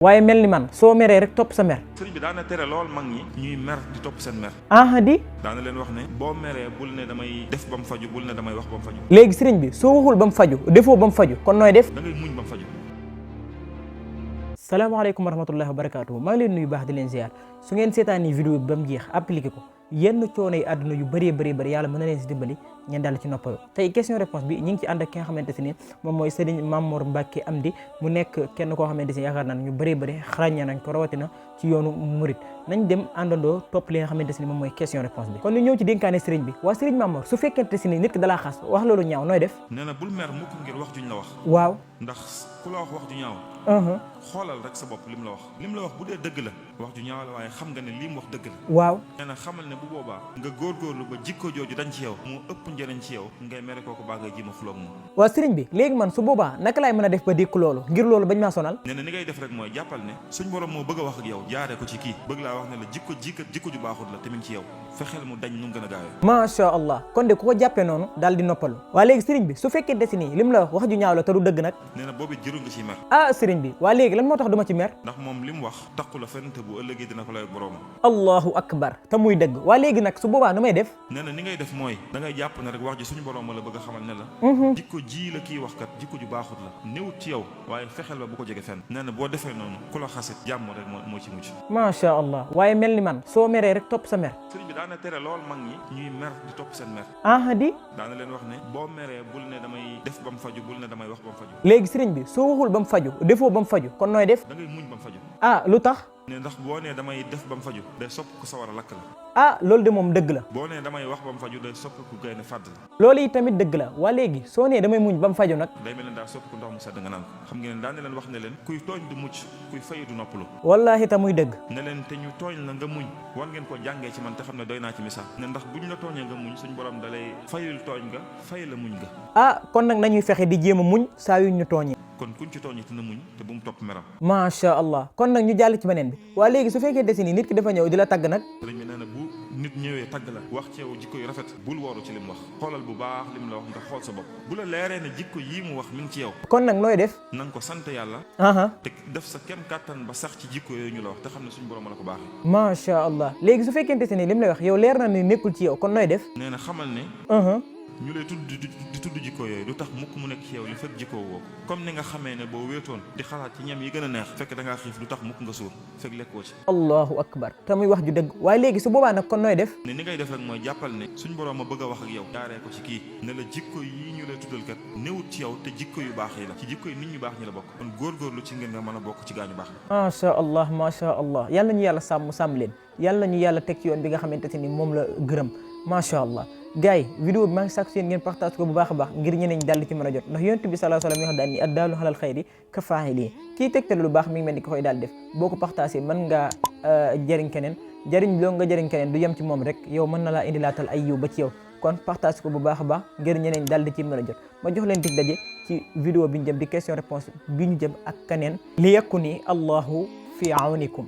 waaye mel ni man soo meree rek topp sa mer. sëriñ bi daana tere lool mag ñi ñuy mer di topp seen mer. di daana leen wax ne boo meree bul ne damay def ba mu faju bul ne damay wax ba mu faju. léegi sëriñ bi soo waxul ba mu faju defoo ba mu faju kon nooy def. da ngay muñ ba mu faju. salaamaaleykum wa rahmatullahi wa barakaatu maa ngi leen nuyu baax di leen ziar su ngeen seetaani vidéo bi ba mu jeex appliqué ko yenn coono yi àdduna yu bëree bëri yàlla mën na leen si dimbali ngeen daal ci noppalu tey question réponse bi ñu ngi ci ànd ak ki nga xamante si ni moom mooy Serigne Mamor Mbacke Amdy mu nekk kenn koo xamante si yaakaar naa ñu bëree bëri xarañee nañ ko rawatina ci yoonu murit nañ dem àndandoo topp li nga xamante si ni moom mooy question réponse bi kon ñu ñëw ci dénkaane Serigne bi waa Serigne Mamor su fekkente si ni nit ki dalaa xas wax loolu ñaaw nooy def. nee na bul mer mukk ngir wax juñ la wax. waaw ndax ku la wax ju ñaaw. xoolal rek sa bopp lim la wax bu dee dëgg la wax ju ñaaw la waaye xam nga ne li mu wax dëgg la. waaw nee na xamal ne bu boobaa nga góorgóorlu ba jikko jooju dañ ci yow moo ëpp njëriñ ci yow ngay mere kooku baa ngay ji ma xuloog moom. waa Serigne bi léegi man su boobaa naka laay mën a def ba dékk loolu ngir loolu bañ maa sonal. nee na ni ngay def rek mooy jàppal ne suñ borom moo bëgg a wax ak yow jaaree ko ci kii bëgg laa wax ne la jikko ju baaxut la tamit ci yow fexeel mu dañ nu mu gën a gaawee. macha allah kon de ku ko jàppee noonu daal di noppalu waa léegi Serigne bi su fekkee des nii lim la wax ju ñaaw la te du dëgg nag. nee na boobu jërul nga ci mer. Serigne bi waa léegi lan moo tax du ma ci mer. ndax moom li mu wax taqu la fenn te bu ëllëgee dina ko lay borom. allahu akbar te muy dëgg waa léegi nag su boobaa nu may def. nee na ni ngay def mooy da ngay jàpp ne rek wax ji suñu borom la bëgg a xamal ne la jikko ji la kii wax kat jikko ju baaxut la néewut ci yow waaye fexeel ba bu ko jege fenn. nee na boo defee noonu ku la xasit jàmm rek moo ci mucc. macha allah waaye mel ni man soo meree rek topp sa mer. sëriñ bi daana tere lool mag ñi ñuy mer di topp seen mer. di daana leen wax ne boo meree bul ne damay def ba mu faju bul ne damay wax ba mu faju. léegi Serigne bi soo waxul ba mu faju defoo ba mu faju kon nooy def. da ngay muñ ba mu faju. lu tax. ne ndax boo nee damay def ba mu faju day sopp ku sawar a lakk la. loolu de moom dëgg la. boo nee damay wax ba mu faju day sopp ku gaynde fàdd la. loolu yi tamit dëgg la waa léegi soo nee damay muñ ba mu faju nag. day mel ne daal sopp ku ndox mu sedd nga naan ko xam ngeen ne daan ne leen wax ne leen kuy tooñ du mucc kuy fay du noppalu. wallaahi ta muy dëgg. ne leen te ñu tooñ la nga muñ war ngeen ko jàngee ci man te xam ne doy naa ci misaal ne ndax buñ la tooñee nga muñ suñ borom dalay fayul tooñ nga fay la muñ nga. kon nag nañuy fexe di jéem a muñ saa yu ñu tooñee. kon kuñ ci tooñee te na muñ te bu mu topp meram. macha allah kon nag ñu jàll ci beneen bi waa léegi su fekkee desi ni nit ki dafa ñëw di la tagg nag. sëriñ bi nee na bu nit ñëwee tagg la wax ci yow jikko yu rafet bul wooru ci lim wax xoolal bu baax lim la wax nga xool sa bopp bu la leeree ne jikko yii mu wax mi ngi ci yow. kon nag nooy def. na nga ko sant yàlla. te def sa kem kàttan ba sax ci jikko yooyu ñu la wax te xam ne suñu borom la ko baaxee. macha allah léegi su fekkente si ni lim lay wax yow leer na ne nekkul ci yow kon nooy def. nee na xamal ne. ñu lay tudd di tudd jikko yooyu du tax mukk mu nekk ci yow li fekk jikkoo woo comme ni nga xamee ne boo wéetoon di xalaat ci ñam yi gën a neex fekk da ngaa xiif du tax mukk nga suur fekk lekkoo ci. allahu akbar te muy wax ju dëgg waaye léegi su boobaa nag kon nooy def. ne ni ngay def rek mooy jàppal ne suñ borom a bëgg a wax ak yow jaaree ko ci kii ne la jikko yi ñu lay tuddal kat néewut ci yow te jikko yu baax yi la ci jikko yi nit ñu baax ñi la bokk kon góorgóorlu ci ngeen nga mën a bokk ci gaañu baax la. macha allah yàlla ñu yàlla sàmm leen yàlla ñu yàlla teg ci yoon bi nga xamante ni moom la gërëm macha allah gars yi vidéo bi maa ngi sàkku si yéen ngeen partage ko bu baax a baax ngir ñeneen ñi daal di ci mën a jot ndax yonent bi sallallahu alayhi wa sallam yoo xam daal ni addaalu alal xayri ka faa'ili kii tegtal lu baax mi ngi mel ni ko koy daal def boo ko partagé mën nga jëriñ keneen loo nga jëriñ keneen du yem ci moom rek yow mën na laa indi laatal ay yiw ba ci yow kon partage ko bu baax a baax ngir ñeneen ñi daal di ci mën a jot ma jox leen dig daje ci vidéo bi ñu jëm di question réponse bi ñu jëm ak keneen li yakuni allahu fi awnikum